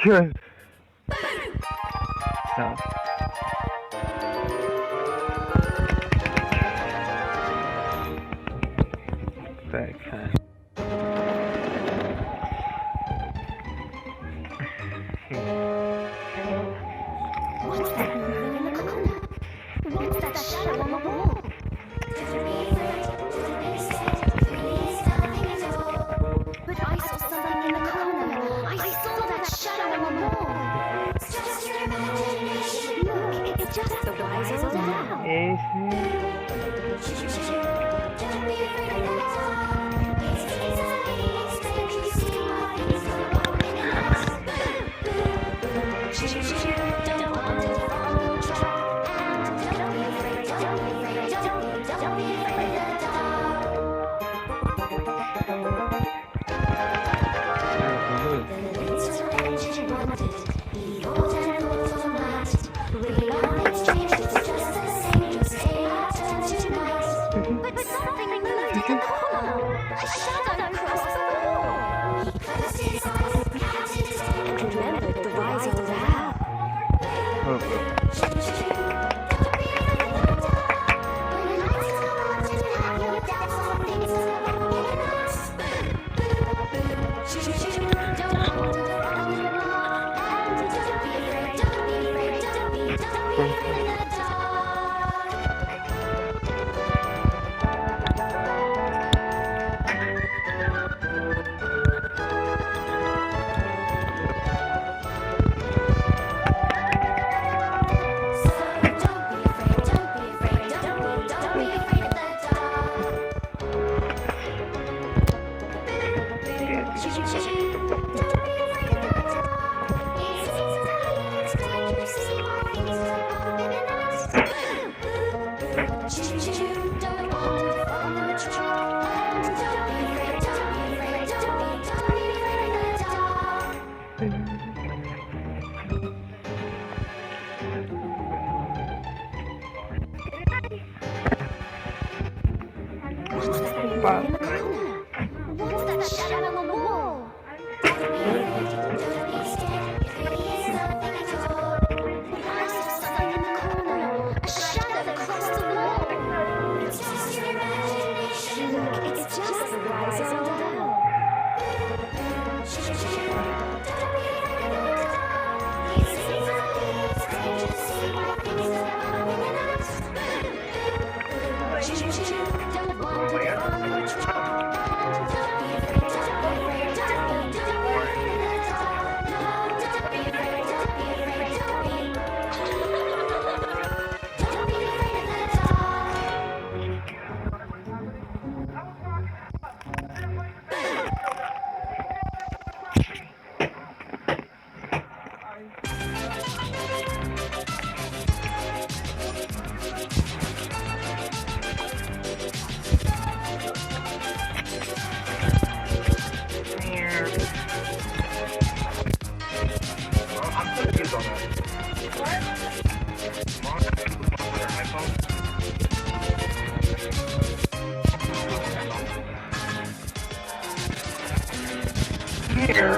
Good. So. Very kind. What's that moving in the corner? What's that shadow on the wall? But I saw something in the corner. I saw that shadow on the wall. Look, it's just the wise old owl. But something moved in the corner. A shadow crossed the wall. And remembered the wise old owl. What's that moving in the corner? What's that shadow on the wall? I saw something in the corner. A shadow across the wall. Look, it's just the wise old owl. Here.